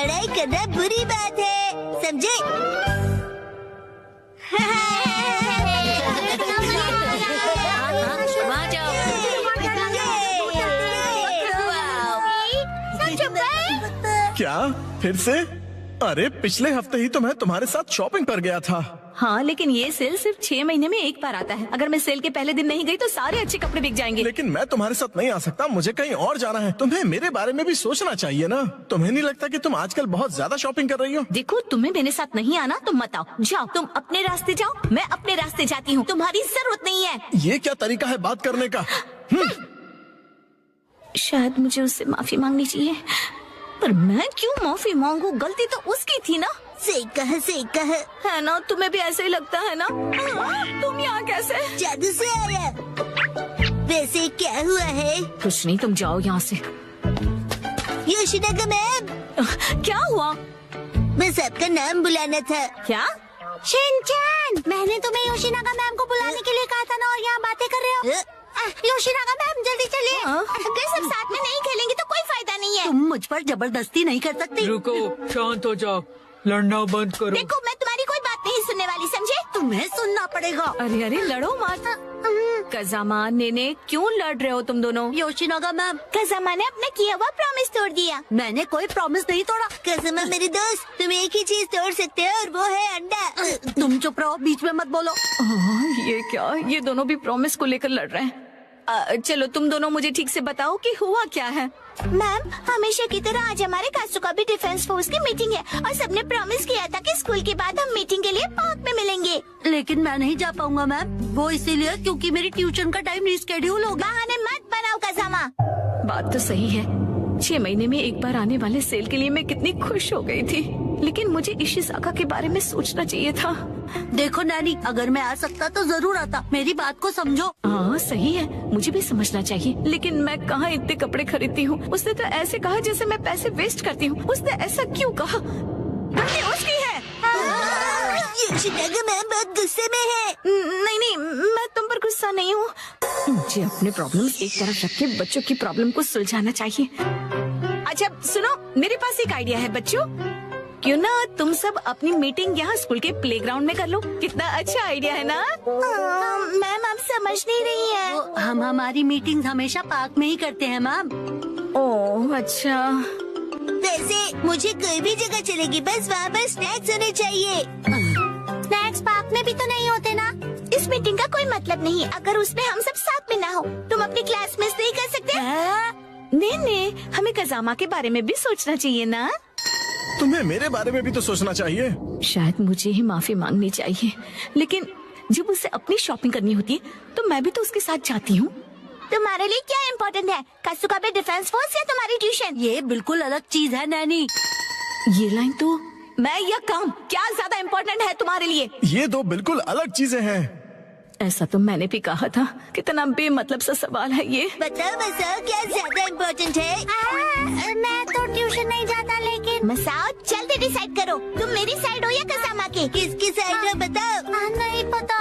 लड़ाई करना बुरी बात है, समझे? वहाँ जाओ। क्या फिर से? अरे पिछले हफ्ते ही तो मैं तुम्हारे साथ शॉपिंग पर गया था। हाँ, लेकिन ये सेल सिर्फ 6 महीने में एक बार आता है। अगर मैं सेल के पहले दिन नहीं गई तो सारे अच्छे कपड़े बिक जाएंगे। लेकिन मैं तुम्हारे साथ नहीं आ सकता, मुझे कहीं और जाना है। तुम्हें मेरे बारे में भी सोचना चाहिए ना। तुम्हें नहीं लगता कि तुम आजकल बहुत ज्यादा शॉपिंग कर रही हो? देखो, तुम्हें मेरे साथ नहीं आना तो मत आओ। जाओ, तुम अपने रास्ते जाओ, मैं अपने रास्ते जाती हूँ। तुम्हारी जरूरत नहीं है। ये क्या तरीका है बात करने का? शायद मुझे उससे माफी मांगनी चाहिए, पर मैं क्यों माफी मांगू? गलती तो उसकी थी ना। सही कहा है ना? तुम्हें भी ऐसे ही लगता है ना? तुम यहाँ कैसे? जादू से आया। वैसे क्या हुआ है? कुछ नहीं, तुम जाओ यहाँ से। योशिनागा मैम, क्या हुआ? बस आपका नाम बुलाना था। क्या? शिनचैन, मैंने तुम्हें योशिनागा मैम को बुलाने के लिए कहा था ना, और यहाँ बातें कर रहे हो। योशिनागा मैम जल्दी चलिए। अगर सब साथ में नहीं खेलेंगे तो कोई फायदा नहीं है। तुम मुझ पर जबरदस्ती नहीं कर सकती। रुको, शांत हो जाओ, लड़ना बंद करो। देखो, मैं तुम्हारी कोई बात नहीं सुनने वाली, समझे? तुम्हें सुनना पड़ेगा। अरे अरे, लड़ो मत। कज़ामा, नेने, क्यों लड़ रहे हो तुम दोनों? योशिनागा मैम, कज़ामा ने अपना किया हुआ प्रॉमिस तोड़ दिया। मैंने कोई प्रॉमिस नहीं तोड़ा। कज़ामा मेरे दोस्त, तुम एक ही चीज तोड़ सकते हो और वो है अंडा। तुम चुप रहो, बीच में मत बोलो। ये क्या? ये दोनों भी प्रॉमिस को लेकर लड़ रहे हैं। चलो, तुम दोनों मुझे ठीक से बताओ कि हुआ क्या है। मैम, हमेशा की तरह आज हमारे कासुका भी डिफेंस फोर्स की मीटिंग है और सबने प्रॉमिस किया था कि स्कूल के बाद हम मीटिंग के लिए पार्क में मिलेंगे। लेकिन मैं नहीं जा पाऊंगा मैम, वो इसीलिए क्योंकि मेरी ट्यूशन का टाइम रिस्केड्यूल हो गया। बहाने मत बनाओ कज़ामा। बात तो सही है। 6 महीने में एक बार आने वाले सेल के लिए मैं कितनी खुश हो गई थी, लेकिन मुझे इशिज़ाका के बारे में सोचना चाहिए था। देखो नैनी, अगर मैं आ सकता तो जरूर आता। मेरी बात को समझो। हाँ सही है, मुझे भी समझना चाहिए, लेकिन मैं कहाँ इतने कपड़े खरीदती हूँ। उसने तो ऐसे कहा जैसे मैं पैसे वेस्ट करती हूँ। उसने ऐसा क्यों कहा? गलती उसकी है। योशिनागा मैम बहुत गुस्से में है। नहीं नहीं, मैं तुम पर गुस्सा नहीं हूँ। मुझे अपने प्रॉब्लम्स एक तरफ रख के बच्चों की प्रॉब्लम को सुलझाना चाहिए। अच्छा सुनो, मेरे पास एक आइडिया है बच्चों। क्यों ना तुम सब अपनी मीटिंग यहाँ स्कूल के प्लेग्राउंड में कर लो? कितना अच्छा आइडिया है ना? मैम, आप समझ नहीं रही है। हम हमारी मीटिंग हमेशा पार्क में ही करते हैं मैम। ओह अच्छा। वैसे मुझे कोई भी जगह चलेगी, बस वहाँ पर स्नैक्स होने चाहिए। स्नैक्स पार्क में भी तो नहीं होते ना। इस मीटिंग का कोई मतलब नहीं अगर उसमें हम सब साथ में ना हो। तुम अपनी क्लास मिस नहीं कर सकते? नहीं, हमें कज़ामा के बारे में भी सोचना चाहिए ना। तुम्हें मेरे बारे में भी तो सोचना चाहिए। शायद मुझे ही माफी मांगनी चाहिए, लेकिन जब उसे अपनी शॉपिंग करनी होती है तो मैं भी तो उसके साथ जाती हूँ। तुम्हारे लिए क्या इम्पोर्टेंट है, कासुका बे डिफेंस फोर्स या तुम्हारी ट्यूशन? ये बिल्कुल अलग चीज है नैनी। ये लाइन तो मैं या काम क्या ज्यादा इम्पोर्टेंट है तुम्हारे लिए? ये दो बिल्कुल अलग चीजें हैं। ऐसा तो मैंने भी कहा था। कितना बेमतलब सा सवाल है ये। बताओ मसाओ, क्या ज्यादा इम्पोर्टेंट है? मैं तो ट्यूशन नहीं जाता, लेकिन मसाओ जल्दी डिसाइड करो, तुम मेरी साइड हो या कज़ामा की? किसकी साइड हो बताओ। नहीं पता।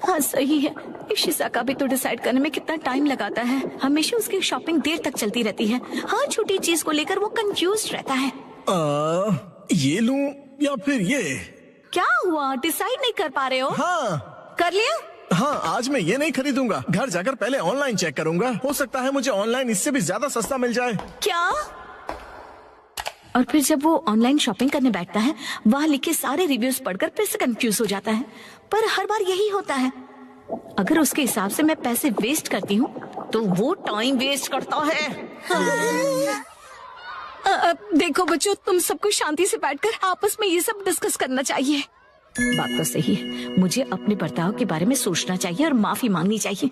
हाँ सही है, इशिज़ाका भी तो डिसाइड करने में कितना टाइम लगाता है। हमेशा उसकी शॉपिंग देर तक चलती रहती है। हर छोटी चीज को लेकर वो कंफ्यूज रहता है। ये लूं या फिर ये? क्या हुआ, डिसाइड नहीं कर पा रहे हो? हाँ कर लिया? हाँ, आज मैं ये नहीं खरीदूंगा। घर जाकर पहले ऑनलाइन चेक करूंगा। हो सकता है मुझे ऑनलाइन इससे भी ज्यादा सस्ता मिल जाए। क्या? और फिर जब वो ऑनलाइन शॉपिंग करने बैठता है, वहाँ लिखे सारे रिव्यूज पढ़कर फिर से कंफ्यूज हो जाता है। पर हर बार यही होता है। अगर उसके हिसाब से मैं पैसे वेस्ट करती हूँ तो वो टाइम वेस्ट करता है। देखो बच्चों, तुम सबको शांति से बैठकर आपस में ये सब डिस्कस करना चाहिए। बात तो सही है, मुझे अपने बर्ताव के बारे में सोचना चाहिए और माफी मांगनी चाहिए।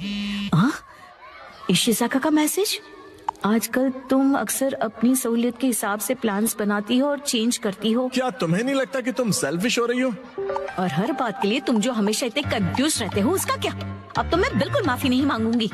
इशिज़ाका का मैसेज। आजकल तुम अक्सर अपनी सहूलियत के हिसाब से प्लान्स बनाती हो और चेंज करती हो। क्या तुम्हें नहीं लगता कि तुम सेल्फिश हो रही हो? और हर बात के लिए तुम जो हमेशा इतने कंफ्यूज रहते हो, उसका क्या? अब तो मैं बिल्कुल माफी नहीं मांगूंगी।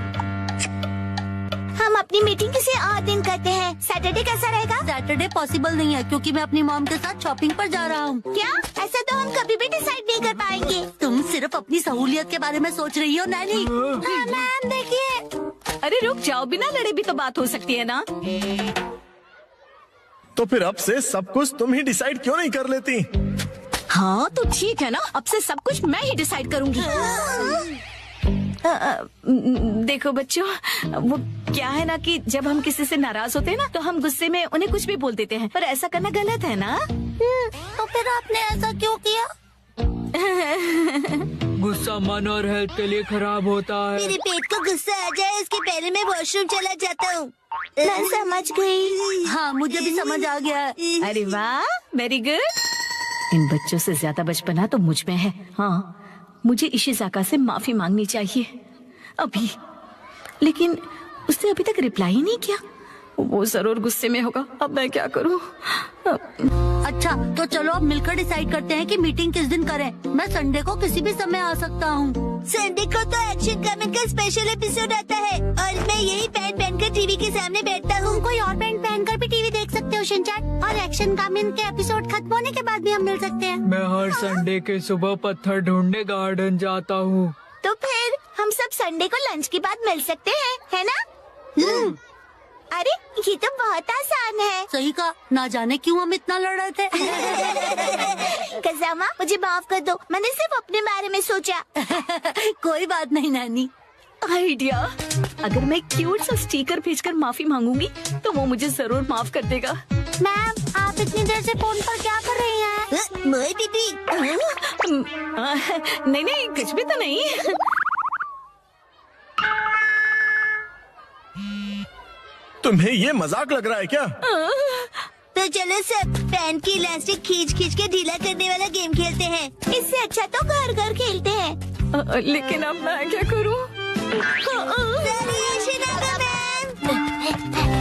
हम अपनी मीटिंग किसी और दिन करते हैं। सैटरडे कैसा रहेगा? सैटरडे पॉसिबल नहीं है क्योंकि मैं अपनी मॉम के साथ शॉपिंग पर जा रहा हूँ। क्या? ऐसा तो हम कभी भी डिसाइड नहीं कर पाएंगे। तुम सिर्फ अपनी सहूलियत के बारे में सोच रही हो नैनी। मैम देखिए। अरे रुक जाओ, बिना लड़े भी तो बात हो सकती है ना। तो फिर अब से सब कुछ तुम ही डिसाइड क्यों नहीं कर लेती? हाँ तो ठीक है ना, अब से सब कुछ मैं ही डिसाइड करूंगी। देखो बच्चों, वो क्या है ना कि जब हम किसी से नाराज होते हैं ना तो हम गुस्से में उन्हें कुछ भी बोल देते हैं, पर ऐसा करना गलत है ना। तो फिर आपने ऐसा क्यों किया? गुस्सा मन और हेल्थ के लिए खराब होता है। मेरे पेट को गुस्सा आ जाए उसके पहले मैं वॉशरूम चला जाता हूँ। मैं समझ गई। हाँ, मुझे भी समझ आ गया है। अरे वाह, वेरी गुड। इन बच्चों से ज्यादा बचपना तो मुझ में है। हाँ, मुझे इशिज़ाका से माफी मांगनी चाहिए अभी, लेकिन उसने अभी तक रिप्लाई ही नहीं किया। वो जरूर गुस्से में होगा। अब मैं क्या करूं? अच्छा, तो चलो अब मिलकर डिसाइड करते हैं कि मीटिंग किस दिन करें। मैं संडे को किसी भी समय आ सकता हूँ। संडे को तो एक्शन कमेंट का स्पेशल एपिसोड आता है और मैं यही पैंट पहनकर टीवी के सामने बैठता हूँ। कोई और पैंट पहनकर भी टीवी देख सकते हो शिनचैन, और एक्शन कमेंट के एपिसोड खत्म होने के बाद भी हम मिल सकते हैं। मैं हर संडे के सुबह पत्थर ढूंढने गार्डन जाता हूँ। तो फिर हम सब संडे को लंच के बाद मिल सकते हैं, है ना? अरे ये तो बहुत आसान है। सही कहा, ना जाने क्यों हम इतना लड़ रहे थे। कज़ामा, मुझे माफ कर दो, मैंने सिर्फ अपने बारे में सोचा। कोई बात नहीं नानी। आइडिया, अगर मैं क्यूट सा स्टिकर भेजकर माफी मांगूंगी तो वो मुझे जरूर माफ कर देगा। मैम, आप इतनी देर से फोन पर क्या कर रही हैं? मोई दीदी। नहीं नहीं, कुछ भी तो नहीं। तुम्हें ये मजाक लग रहा है क्या? तो चलो सब पैंट की इलास्टिक खींच खींच के ढीला करने वाला गेम खेलते हैं। इससे अच्छा तो घर घर खेलते हैं। लेकिन अब मैं क्या करूं? Sorry, Ashinaga ma'am.